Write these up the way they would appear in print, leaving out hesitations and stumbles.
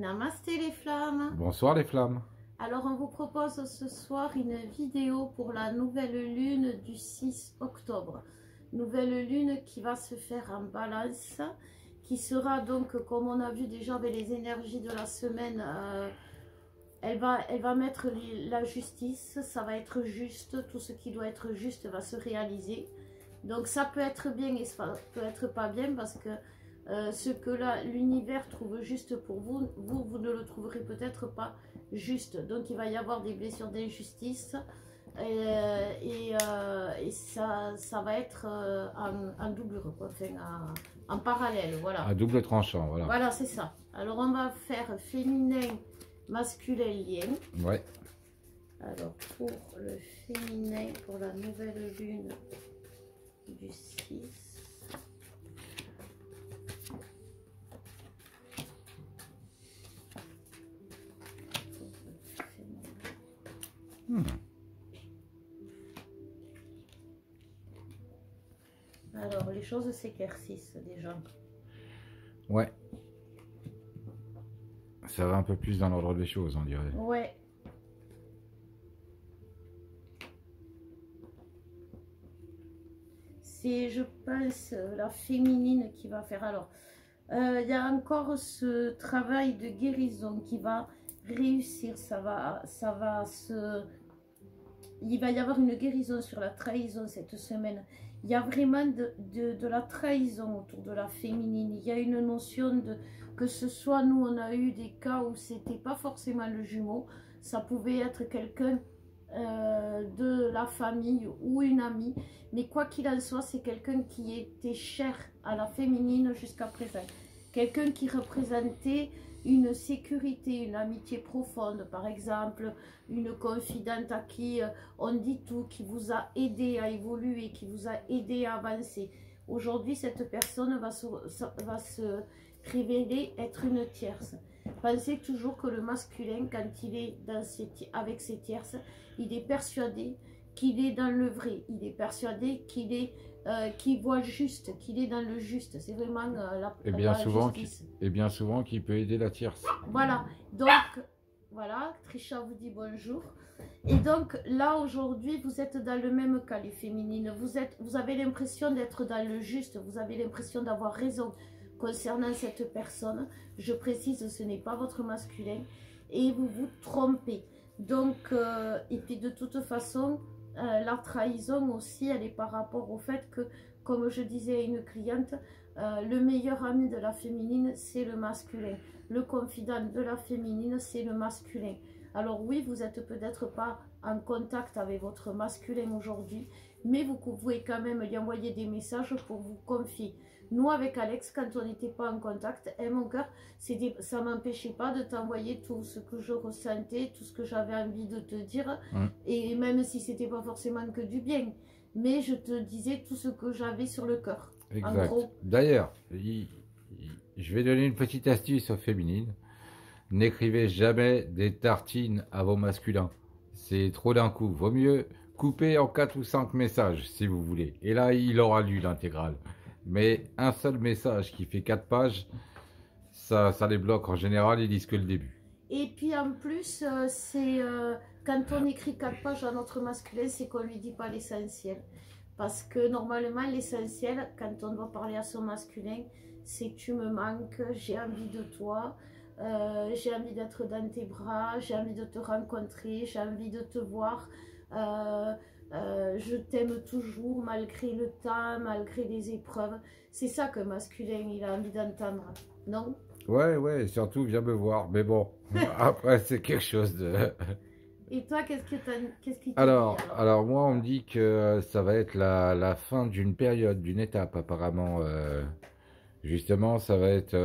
Namasté les flammes. Bonsoir les flammes. Alors on vous propose ce soir une vidéo pour la nouvelle lune du 6 octobre. Nouvelle lune qui va se faire en balance, qui sera donc, comme on a vu déjà avec les énergies de la semaine, elle va mettre la justice, ça va être juste, tout ce qui doit être juste va se réaliser. Donc ça peut être bien et ça peut être pas bien parce que ce que l'univers trouve juste pour vous, vous ne le trouverez peut-être pas juste. Donc il va y avoir des blessures d'injustice et ça va être en doublure, quoi. Enfin, en parallèle, voilà. À double tranchant, voilà. Voilà, c'est ça. Alors on va faire féminin, masculin, lien. Ouais. Alors pour le féminin, pour la nouvelle lune du 6. Alors les choses s'éclaircissent déjà. Ouais. Ça va un peu plus dans l'ordre des choses, on dirait. Ouais. C'est, je pense, la féminine qui va faire. Alors, il y a encore ce travail de guérison qui va réussir. Il va y avoir une guérison sur la trahison cette semaine. Il y a vraiment de la trahison autour de la féminine. Il y a une notion de que ce soit, nous on a eu des cas où c'était pas forcément le jumeau, ça pouvait être quelqu'un de la famille ou une amie, mais quoi qu'il en soit, c'est quelqu'un qui était cher à la féminine jusqu'à présent. Quelqu'un qui représentait une sécurité, une amitié profonde, par exemple, une confidente à qui on dit tout, qui vous a aidé à évoluer, qui vous a aidé à avancer. Aujourd'hui, cette personne va se révéler être une tierce. Pensez toujours que le masculin, quand il est avec ses tierces, il est persuadé qu'il est dans le vrai, il est persuadé qu'il voit juste, qu'il est dans le juste. C'est vraiment la justice. Et bien souvent qu'il peut aider la tierce. Voilà, donc voilà, Trisha vous dit bonjour. Et donc là aujourd'hui vous êtes dans le même cas les féminines, vous avez l'impression d'être dans le juste, vous avez l'impression d'avoir raison concernant cette personne. Je précise, ce n'est pas votre masculin et vous vous trompez. Donc, et puis de toute façon, la trahison aussi, elle est par rapport au fait que, comme je disais à une cliente, le meilleur ami de la féminine, c'est le masculin. Le confident de la féminine, c'est le masculin. Alors oui, vous n'êtes peut-être pas en contact avec votre masculin aujourd'hui, mais vous pouvez quand même lui envoyer des messages pour vous confier. Nous, avec Alex, quand on n'était pas en contact, mon cœur, ça ne m'empêchait pas de t'envoyer tout ce que je ressentais, tout ce que j'avais envie de te dire, et même si c'était pas forcément que du bien, mais je te disais tout ce que j'avais sur le cœur. Exact. D'ailleurs, je vais donner une petite astuce aux féminines. N'écrivez jamais des tartines à vos masculins. C'est trop d'un coup. Vaut mieux couper en 4 ou 5 messages, si vous voulez. Et là, il aura lu l'intégrale. Mais un seul message qui fait 4 pages, ça les bloque. En général, ils lisent que le début. Et puis en plus, quand on écrit 4 pages à notre masculin, c'est qu'on ne lui dit pas l'essentiel. Parce que normalement, l'essentiel, quand on doit parler à son masculin, c'est tu me manques, j'ai envie de toi, j'ai envie d'être dans tes bras, j'ai envie de te rencontrer, j'ai envie de te voir. Je t'aime toujours malgré le temps, malgré les épreuves. C'est ça que masculin, il a envie d'entendre, non? Ouais, surtout viens me voir. Mais bon, après c'est quelque chose de... Et toi, qu'est-ce qui te dit alors moi, on me dit que ça va être la fin d'une période, d'une étape apparemment. Justement, ça va être...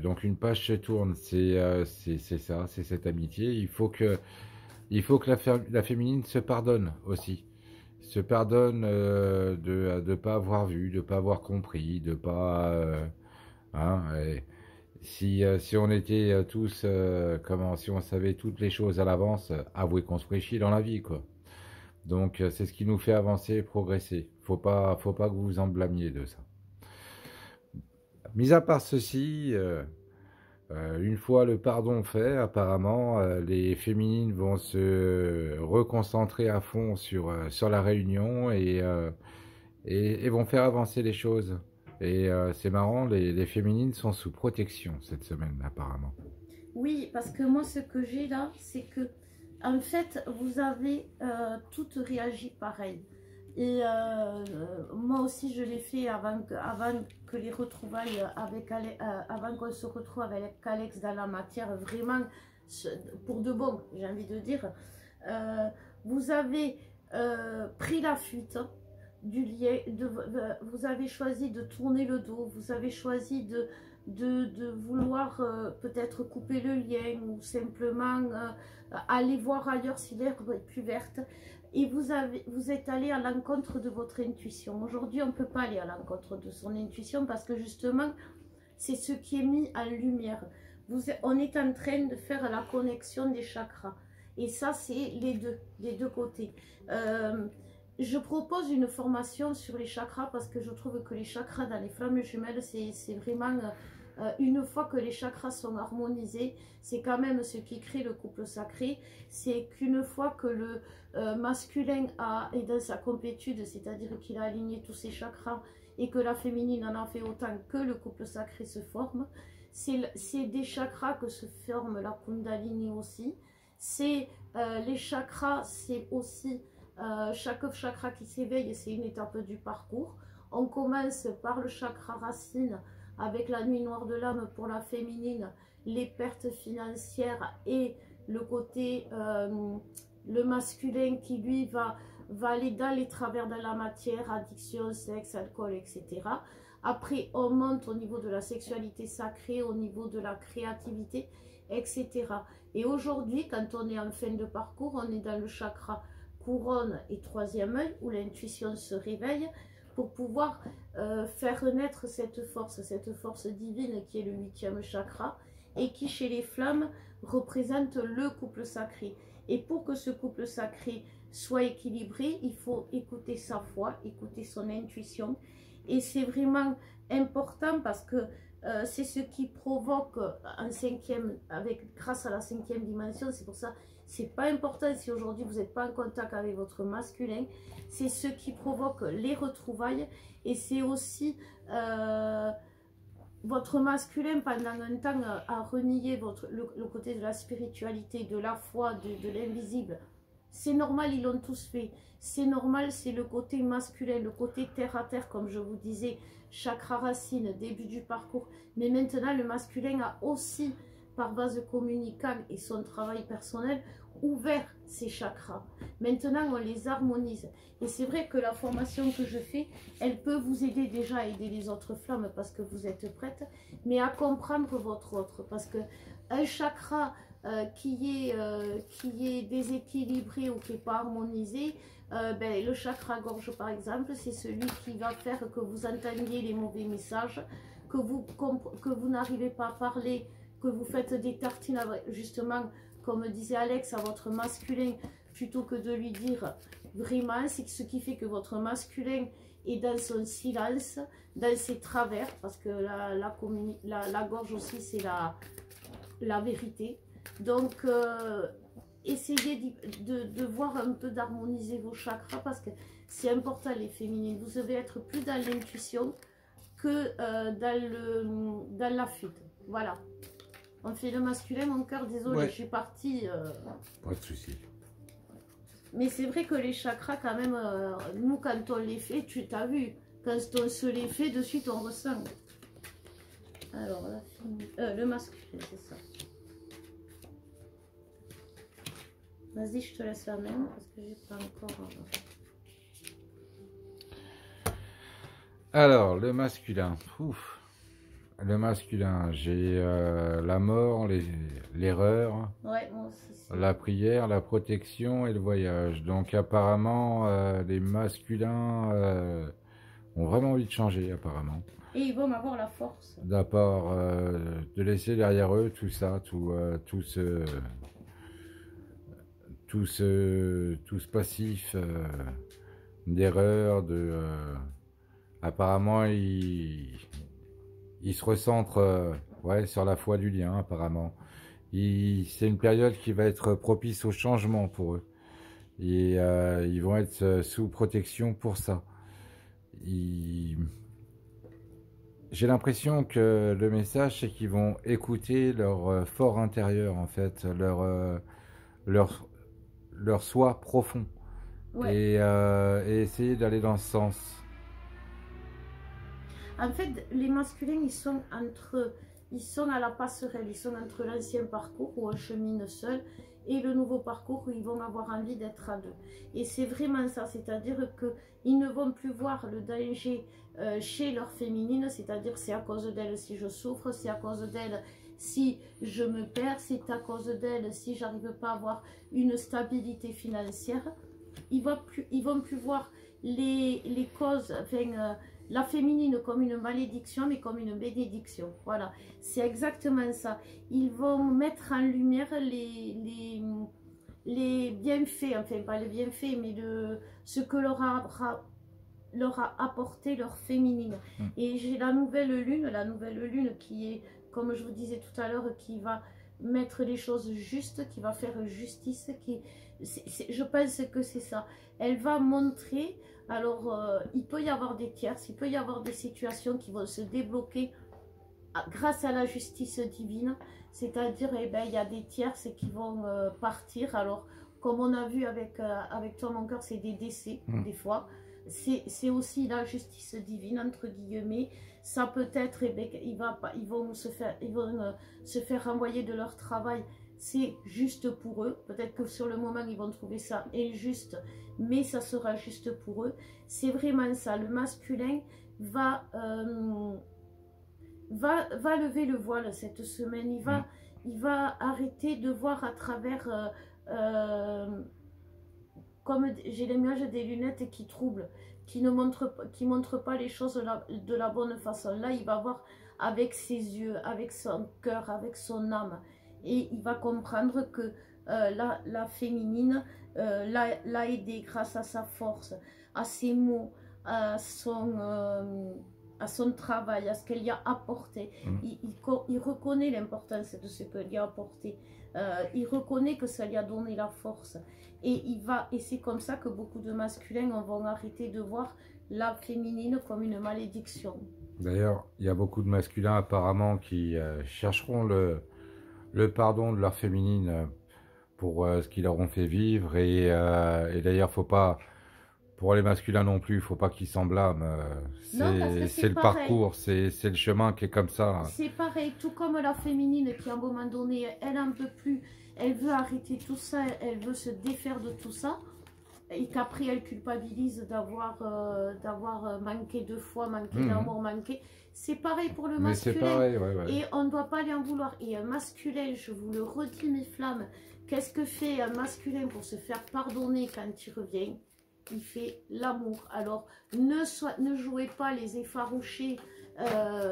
donc une page se tourne, c'est ça, c'est cette amitié. Il faut que la féminine se pardonne aussi. Se pardonne de ne pas avoir vu, de ne pas avoir compris, de pas... si on était tous, si on savait toutes les choses à l'avance, avouez qu'on se ferait chier dans la vie, quoi. Donc c'est ce qui nous fait avancer et progresser. Faut pas que vous vous en blâmiez de ça. Mis à part ceci... Une fois le pardon fait, apparemment, les féminines vont se reconcentrer à fond sur la réunion et vont faire avancer les choses. Et c'est marrant, les féminines sont sous protection cette semaine, apparemment. Oui, parce que moi, ce que j'ai là, c'est que, en fait, vous avez toutes réagi pareil. Et moi aussi, je l'ai fait avant que les retrouvailles avant qu'on se retrouve avec Alex dans la matière, vraiment, pour de bon, j'ai envie de dire. Vous avez pris la fuite du lien, vous avez choisi de tourner le dos, vous avez choisi de vouloir peut-être couper le lien ou simplement aller voir ailleurs si l'herbe est plus verte. Et vous êtes allé à l'encontre de votre intuition. Aujourd'hui, on ne peut pas aller à l'encontre de son intuition parce que justement, c'est ce qui est mis en lumière. On est en train de faire la connexion des chakras. Et ça, c'est les deux côtés. Je propose une formation sur les chakras parce que je trouve que les chakras dans les flammes jumelles, c'est vraiment... une fois que les chakras sont harmonisés, c'est quand même ce qui crée le couple sacré. C'est qu'une fois que le masculin est dans sa complétude, c'est-à-dire qu'il a aligné tous ses chakras et que la féminine en a fait autant, que le couple sacré se forme. C'est des chakras que se forme la Kundalini aussi. Les chakras, c'est aussi chaque chakra qui s'éveille, c'est une étape du parcours. On commence par le chakra racine, avec la nuit noire de l'âme pour la féminine, les pertes financières et le côté, le masculin qui lui va aller dans les travers de la matière, addiction, sexe, alcool, etc. Après, on monte au niveau de la sexualité sacrée, au niveau de la créativité, etc. Et aujourd'hui, quand on est en fin de parcours, on est dans le chakra couronne et troisième œil, où l'intuition se réveille, pour pouvoir faire naître cette force divine qui est le 8e chakra et qui chez les flammes représente le couple sacré. Et pour que ce couple sacré soit équilibré, il faut écouter sa foi, écouter son intuition. Et c'est vraiment important parce que c'est ce qui provoque grâce à la 5e dimension. C'est pour ça, c'est pas important si aujourd'hui vous n'êtes pas en contact avec votre masculin. C'est ce qui provoque les retrouvailles et c'est aussi votre masculin pendant un temps a renié le côté de la spiritualité, de la foi, de l'invisible. C'est normal, ils l'ont tous fait. C'est normal, c'est le côté masculin, le côté terre à terre, comme je vous disais, chakra racine, début du parcours. Mais maintenant, le masculin a aussi, par vase communicant et son travail personnel, ouvert ses chakras. Maintenant, on les harmonise. Et c'est vrai que la formation que je fais, elle peut vous aider déjà à aider les autres flammes parce que vous êtes prêtes, mais à comprendre votre autre. Parce que un chakra qui est déséquilibré ou qui n'est pas harmonisé, le chakra gorge par exemple, c'est celui qui va faire que vous entendiez les mauvais messages, que vous n'arrivez pas à parler, que vous faites des tartines justement, comme disait Alex, à votre masculin, plutôt que de lui dire vraiment, c'est ce qui fait que votre masculin est dans son silence, dans ses travers, parce que la gorge aussi c'est la vérité. Donc essayez de voir un peu d'harmoniser vos chakras parce que c'est important les féminines. Vous devez être plus dans l'intuition que dans la fuite. Voilà. On fait le masculin, mon cœur, désolé, ouais. Je suis partie. Pas de souci. Mais c'est vrai que les chakras, quand même, nous, quand on les fait, tu t'as vu, quand on se les fait, de suite, on ressent. Alors, le masculin, c'est ça. Vas-y, je te laisse la main, parce que j'ai pas encore... Alors, le masculin. Ouf. Le masculin, j'ai la mort, l'erreur, ouais, moi aussi, la prière, la protection et le voyage. Donc apparemment, les masculins ont vraiment envie de changer apparemment. Et ils vont avoir la force. D'abord, de laisser derrière eux tout ça, tout ce passif d'erreur, apparemment ils se recentrent ouais, sur la foi du lien, apparemment. C'est une période qui va être propice au changement pour eux. Et ils vont être sous protection pour ça. Ils- J'ai l'impression que le message, c'est qu'ils vont écouter leur fort intérieur, en fait, leur, leur soi profond. Ouais. Et essayer d'aller dans ce sens. En fait, les masculins, ils sont à la passerelle, ils sont entre l'ancien parcours où on chemine seul et le nouveau parcours où ils vont avoir envie d'être à deux. Et c'est vraiment ça, c'est-à-dire qu'ils ne vont plus voir le danger chez leur féminine, c'est-à-dire c'est à cause d'elle si je souffre, c'est à cause d'elle si je me perds, c'est à cause d'elle si j'arrive pas à avoir une stabilité financière. Ils vont plus voir les causes, enfin, la féminine comme une malédiction, mais comme une bénédiction. Voilà, c'est exactement ça. Ils vont mettre en lumière les bienfaits, enfin pas les bienfaits, mais ce que leur a apporté leur féminine. Et j'ai la nouvelle lune qui est, comme je vous disais tout à l'heure, qui va mettre les choses justes, qui va faire justice, je pense que c'est ça. Elle va montrer, alors il peut y avoir des tierces, il peut y avoir des situations qui vont se débloquer grâce à la justice divine, c'est-à-dire eh ben, il y a des tierces qui vont partir, alors comme on a vu avec toi mon cœur, c'est des décès des fois, c'est aussi la justice divine entre guillemets. Ça peut être eh ben, ils vont se faire renvoyer de leur travail, c'est juste pour eux, peut-être que sur le moment ils vont trouver ça injuste, mais ça sera juste pour eux. C'est vraiment ça, le masculin va lever le voile cette semaine. Il va arrêter de voir à travers, comme j'ai l'image des lunettes qui troublent, qui montrent pas les choses de la bonne façon. Là, il va voir avec ses yeux, avec son cœur, avec son âme. Et il va comprendre que la féminine l'a aidé grâce à sa force, à ses mots, à son travail, à ce qu'elle y a apporté. Il reconnaît l'importance de ce qu'elle y a apporté. Il reconnaît que ça lui a donné la force. Et c'est comme ça que beaucoup de masculins vont arrêter de voir la féminine comme une malédiction. D'ailleurs, il y a beaucoup de masculins apparemment qui chercheront le pardon de leur féminine pour ce qu'ils leur ont fait vivre. Et d'ailleurs, faut pas... Pour les masculins non plus, il faut pas qu'ils s'en blâment. C'est le parcours, c'est le chemin qui est comme ça. C'est pareil, tout comme la féminine qui à un moment donné, elle n'en peut plus, elle veut arrêter tout ça, elle veut se défaire de tout ça. Et qu'après elle culpabilise d'avoir manqué 2 fois, manqué d'amour, manqué. C'est pareil pour le masculin. Mais c'est pareil, ouais. Et on ne doit pas lui en vouloir. Et un masculin, je vous le redis mes flammes, qu'est-ce que fait un masculin pour se faire pardonner quand il revient? Il fait l'amour. Alors, ne jouez pas les effarouchés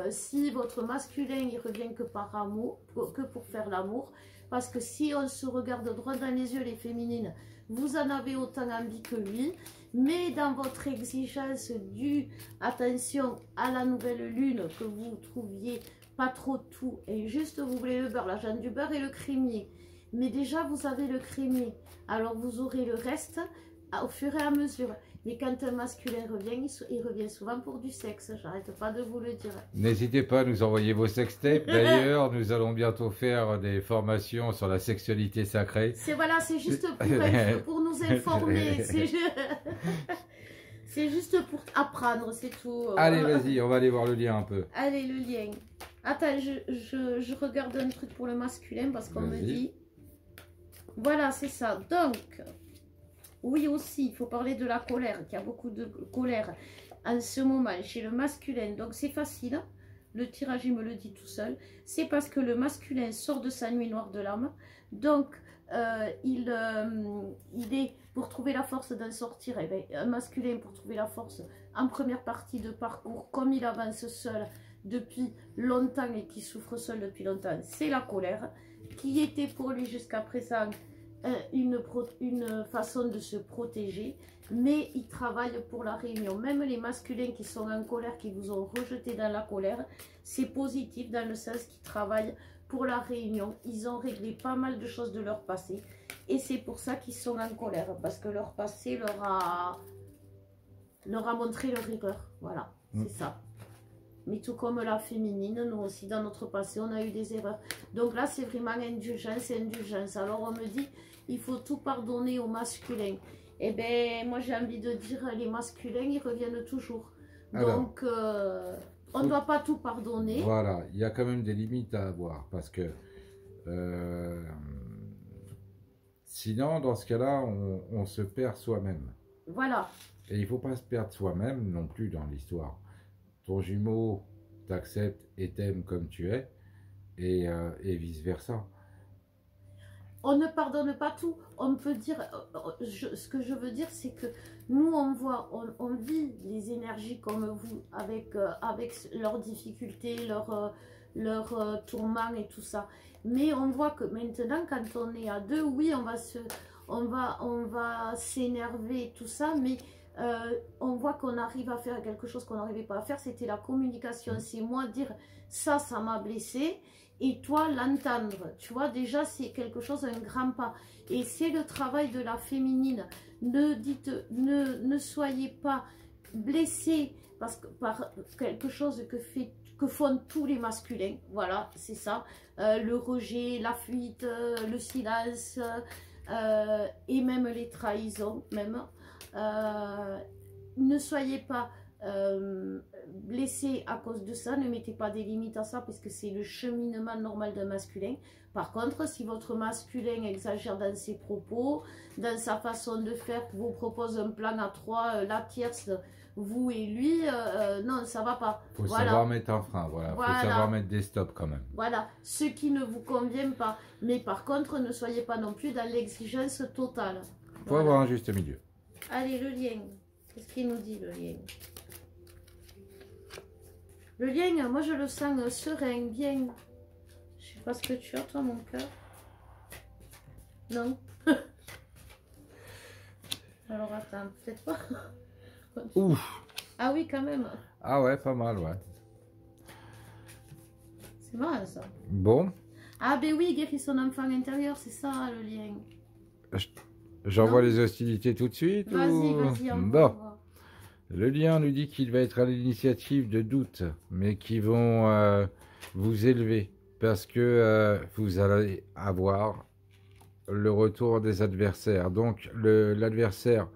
si votre masculin, il revient que par amour, que pour faire l'amour. Parce que si on se regarde droit dans les yeux, les féminines, vous en avez autant envie que lui. Mais dans votre exigence due, attention à la nouvelle lune, que vous trouviez pas trop tout, et juste vous voulez le beurre, l'argent du beurre et le crémier. Mais déjà, vous avez le crémier. Alors, vous aurez le reste au fur et à mesure. Mais quand un masculin revient, il revient souvent pour du sexe. J'arrête pas de vous le dire. N'hésitez pas à nous envoyer vos sextapes. D'ailleurs, nous allons bientôt faire des formations sur la sexualité sacrée. C'est juste pour nous informer. C'est juste pour apprendre, c'est tout. Allez, vas-y, on va aller voir le lien un peu. Allez, le lien. Attends, je regarde un truc pour le masculin parce qu'on me dit... Voilà, c'est ça. Donc... Oui aussi, il faut parler de la colère, qu'il y a beaucoup de colère en ce moment chez le masculin. Donc c'est facile, le tirage il me le dit tout seul. C'est parce que le masculin sort de sa nuit noire de l'âme. Donc il est, pour trouver la force d'en sortir, eh bien, un masculin pour trouver la force en première partie de parcours, comme il avance seul depuis longtemps et qui souffre seul depuis longtemps, c'est la colère, qui était pour lui jusqu'à présent une façon de se protéger, mais ils travaillent pour la réunion. Même les masculins qui sont en colère, qui vous ont rejeté dans la colère, c'est positif dans le sens qu'ils travaillent pour la réunion. Ils ont réglé pas mal de choses de leur passé et c'est pour ça qu'ils sont en colère, parce que leur passé leur a montré leur erreur. Voilà, c'est ça. Mais tout comme la féminine, nous aussi dans notre passé on a eu des erreurs. Donc là c'est vraiment indulgence et indulgence. Alors on me dit il faut tout pardonner aux masculins. Eh bien moi j'ai envie de dire les masculins ils reviennent toujours. Alors, donc on ne doit pas tout pardonner. Voilà, il y a quand même des limites à avoir parce que sinon dans ce cas-là on se perd soi-même. Voilà. Et il ne faut pas se perdre soi-même non plus dans l'histoire. Ton jumeau t'accepte et t'aime comme tu es, et vice-versa. On ne pardonne pas tout. On peut dire, ce que je veux dire, c'est que nous, on voit, on vit les énergies comme vous, avec leurs difficultés, leurs tourments et tout ça. Mais on voit que maintenant, quand on est à deux, oui, on va s'énerver et tout ça, mais on voit qu'on arrive à faire quelque chose qu'on n'arrivait pas à faire, c'était la communication. C'est moi dire ça m'a blessé, et toi l'entendre. Tu vois, déjà c'est quelque chose, un grand pas. Et c'est le travail de la féminine. Ne soyez pas blessés par quelque chose que font tous les masculins. Voilà, c'est ça. Le rejet, la fuite, le silence, et même les trahisons, même. Ne soyez pas blessés à cause de ça, ne mettez pas des limites à ça parce que c'est le cheminement normal d'un masculin. Par contre, si votre masculin exagère dans ses propos, dans sa façon de faire, vous propose un plan à trois, la tierce, vous et lui, non, ça va pas. Il faut savoir mettre un frein, voilà. Faut savoir mettre des stops quand même. Voilà, ce qui ne vous convient pas. Mais par contre, ne soyez pas non plus dans l'exigence totale. Il faut avoir un juste milieu. Allez, le lien. Qu'est-ce qu'il nous dit, le lien? Le lien, moi je le sens serein, bien. Je sais pas ce que tu as, toi, mon cœur. Non. Alors attends, peut-être pas. Ouf. Ah oui, quand même. Ah ouais, pas mal, ouais. C'est marrant, ça. Bon. Ah ben oui, guérir son enfant intérieur, c'est ça, le lien. J'envoie les hostilités tout de suite. Vas-y, vas-y, bon. Le lien nous dit qu'il va être à l'initiative de doutes, mais qui vont vous élever, parce que vous allez avoir le retour des adversaires. Donc l'adversaire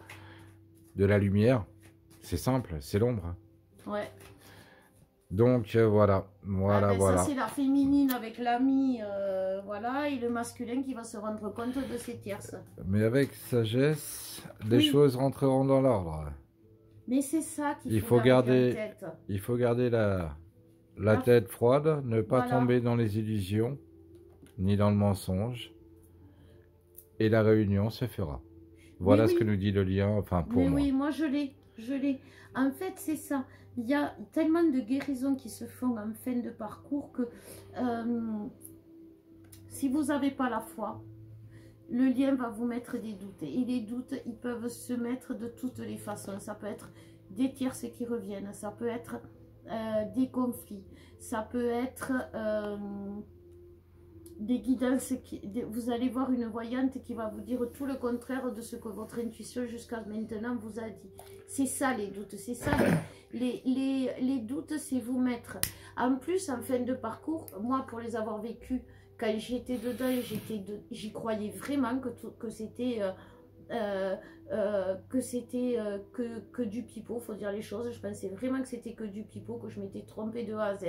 de la lumière, c'est simple, c'est l'ombre. Ouais. Donc voilà, voilà. Ça c'est la féminine avec l'ami, voilà, et le masculin qui va se rendre compte de ses tierces. Mais avec sagesse, les choses rentreront dans l'ordre. Mais c'est ça qu'il faut garder en tête. Il faut garder la tête froide, ne pas tomber dans les illusions, ni dans le mensonge. Et la réunion se fera. Voilà ce que nous dit le lien, enfin pour moi. Oui, moi je l'ai. En fait, c'est ça. Il y a tellement de guérisons qui se font en fin de parcours que si vous n'avez pas la foi, le lien va vous mettre des doutes. Et les doutes, ils peuvent se mettre de toutes les façons. Ça peut être des tierces qui reviennent, ça peut être des conflits, ça peut être des guidances. Vous allez voir une voyante qui va vous dire tout le contraire de ce que votre intuition jusqu'à maintenant vous a dit. C'est ça les doutes, c'est ça les doutes, c'est vous mettre. En plus, en fin de parcours, moi pour les avoir vécus, quand j'étais dedans, j'y croyais vraiment que c'était que du pipeau, faut dire les choses. Je pensais vraiment que c'était que du pipeau, que je m'étais trompée de A à Z,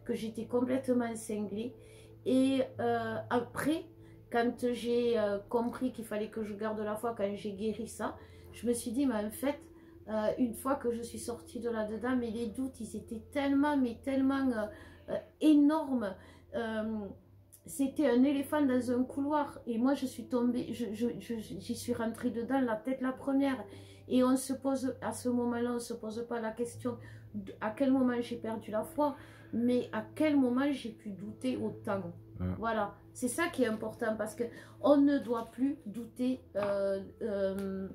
que j'étais complètement cinglée. Et après, quand j'ai compris qu'il fallait que je garde la foi, quand j'ai guéri ça, je me suis dit, mais en fait, une fois que je suis sortie de là-dedans, mais les doutes, ils étaient tellement, mais tellement énormes. C'était un éléphant dans un couloir et moi je suis tombée, j'y suis rentrée dedans la tête la première, et on se pose à ce moment-là, on se pose pas la question à quel moment j'ai perdu la foi. mais à quel moment j'ai pu douter autant? Voilà, c'est ça qui est important parce que on ne doit plus douter de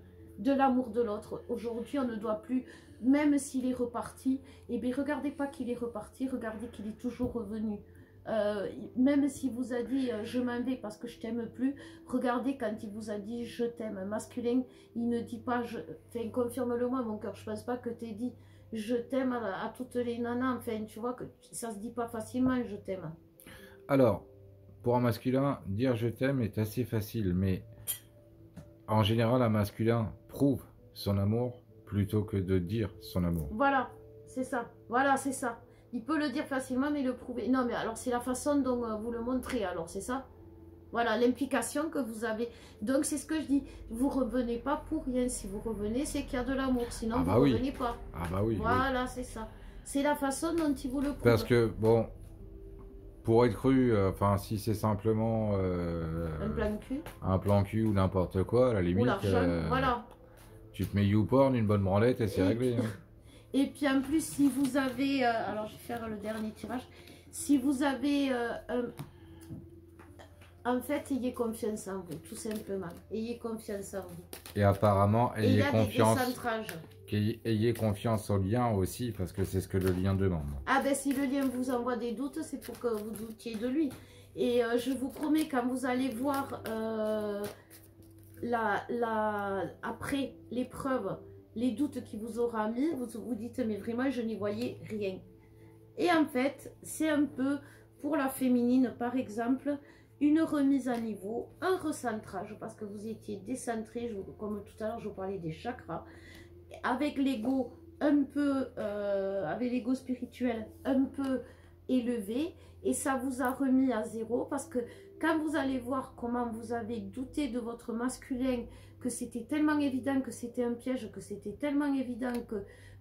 l'amour de l'autre. Aujourd'hui, on ne doit plus, même s'il est reparti, et bien regardez pas qu'il est reparti, regardez qu'il est toujours revenu. Même s'il vous a dit je m'en vais parce que je t'aime plus, regardez quand il vous a dit je t'aime. Masculin, il ne dit pas enfin, confirme-le moi mon cœur, je pense pas que t'aies dit je t'aime à toutes les nanas, enfin tu vois que ça se dit pas facilement je t'aime. Alors, pour un masculin, dire je t'aime est assez facile, mais en général un masculin prouve son amour plutôt que de dire son amour. Voilà, c'est ça, voilà c'est ça. Il peut le dire facilement, mais le prouver. Non, mais alors c'est la façon dont vous le montrez, alors c'est ça. Voilà, l'implication que vous avez. Donc c'est ce que je dis. Vous revenez pas pour rien. Si vous revenez, c'est qu'il y a de l'amour. Sinon, vous oui. revenez pas. Ah bah oui. Voilà, oui. c'est ça. C'est la façon dont il vous le prouve. Parce que, bon, pour être cru, enfin, si c'est simplement... un plan cul. Un plan cul ou n'importe quoi, à la limite... Ou l'argent, voilà. Tu te mets YouPorn, une bonne branlette et c'est réglé. Hein. Et puis en plus, si vous avez, alors je vais faire le dernier tirage, si vous avez, en fait, ayez confiance en vous, tout simplement. Ayez confiance en vous. Et apparemment, ayez confiance. Ayez confiance au lien aussi, parce que c'est ce que le lien demande. Ah ben si le lien vous envoie des doutes, c'est pour que vous doutiez de lui. Et je vous promets, quand vous allez voir après l'épreuve, les doutes qu'il vous aura mis, vous dites, mais vraiment, je n'y voyais rien. Et en fait, c'est un peu, pour la féminine, par exemple, une remise à niveau, un recentrage, parce que vous étiez décentré, comme tout à l'heure, je vous parlais des chakras, avec l'ego un peu, avec l'ego spirituel un peu élevé, et ça vous a remis à zéro, parce que quand vous allez voir comment vous avez douté de votre masculin, que c'était tellement évident que c'était un piège, que c'était tellement évident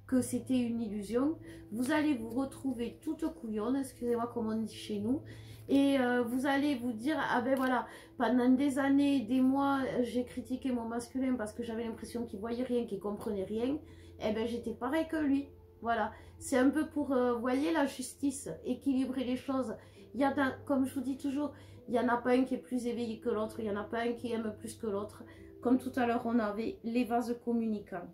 que c'était une illusion, vous allez vous retrouver toute couillonne, excusez-moi comme on dit chez nous, et vous allez vous dire, ah ben voilà, pendant des années, des mois, j'ai critiqué mon masculin parce que j'avais l'impression qu'il voyait rien, qu'il comprenait rien, et ben j'étais pareil que lui. Voilà, c'est un peu pour, voyez, la justice, équilibrer les choses. Il y a, comme je vous dis toujours, il n'y en a pas un qui est plus éveillé que l'autre, il n'y en a pas un qui aime plus que l'autre. Comme tout à l'heure, on avait les vases communicants.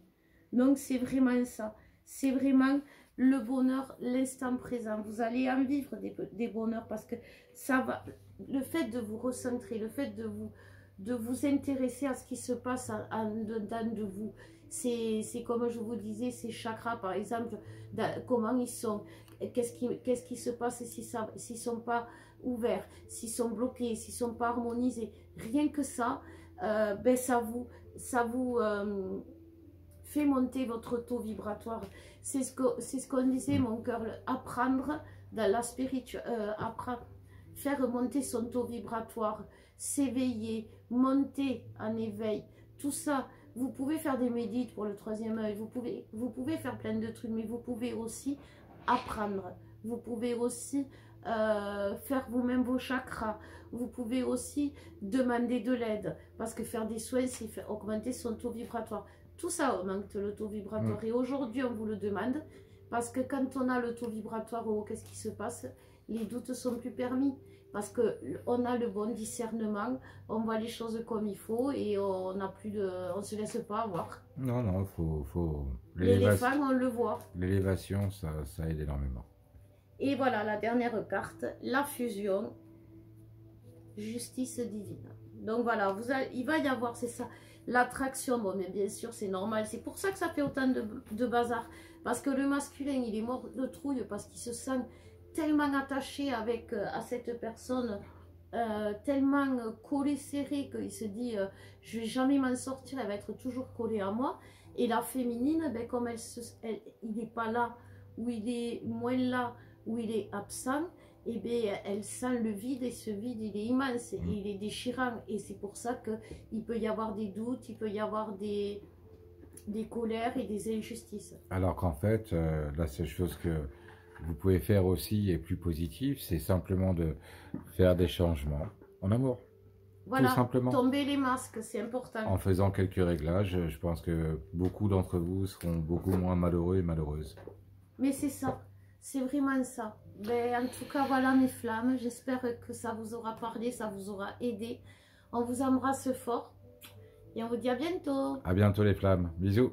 Donc, c'est vraiment ça. C'est vraiment le bonheur, l'instant présent. Vous allez en vivre des bonheurs parce que ça va. Le fait de vous recentrer, le fait de vous intéresser à ce qui se passe en dedans de vous. C'est comme je vous disais, ces chakras, par exemple, comment ils sont, qu'est-ce qui se passe s'ils ne sont pas ouverts, s'ils sont bloqués, s'ils ne sont pas harmonisés. Rien que ça, ben ça vous fait monter votre taux vibratoire. C'est ce qu'on disait, mon cœur, apprendre dans la faire monter son taux vibratoire, s'éveiller, monter en éveil, tout ça. Vous pouvez faire des médites pour le troisième œil, vous pouvez faire plein de trucs, mais vous pouvez aussi apprendre. Vous pouvez aussi faire vous-même vos chakras. Vous pouvez aussi demander de l'aide, parce que faire des soins, c'est augmenter son taux vibratoire. Tout ça augmente le taux vibratoire. Et aujourd'hui, on vous le demande, parce que quand on a le taux vibratoire haut, qu'est-ce qui se passe? Les doutes sont plus permis. Parce qu'on a le bon discernement, on voit les choses comme il faut et on ne se laisse pas avoir. Non, non, faut... L'éléphant, on le voit. L'élévation, ça aide énormément. Et voilà, la dernière carte, la fusion, justice divine. Donc voilà, il va y avoir, c'est ça, l'attraction. Bon, mais bien sûr, c'est normal. C'est pour ça que ça fait autant de bazar. Parce que le masculin, il est mort de trouille parce qu'il se sent tellement attaché à cette personne, tellement collé, serré, qu'il se dit je vais jamais m'en sortir, elle va être toujours collée à moi. Et la féminine, ben, comme il n'est pas là, ou il est moins là, ou il est absent, et ben, elle sent le vide, et ce vide, il est immense, et il est déchirant. Et c'est pour ça qu'il peut y avoir des doutes, il peut y avoir des colères et des injustices. Alors qu'en fait, la seule chose que vous pouvez faire aussi et plus positif, c'est simplement de faire des changements en amour. Voilà, tout simplement. Tomber les masques, c'est important. En faisant quelques réglages, je pense que beaucoup d'entre vous seront beaucoup moins malheureux et malheureuses. Mais c'est ça. C'est vraiment ça. Ben, en tout cas, voilà mes flammes. J'espère que ça vous aura parlé, ça vous aura aidé. On vous embrasse fort et on vous dit à bientôt. À bientôt les flammes. Bisous.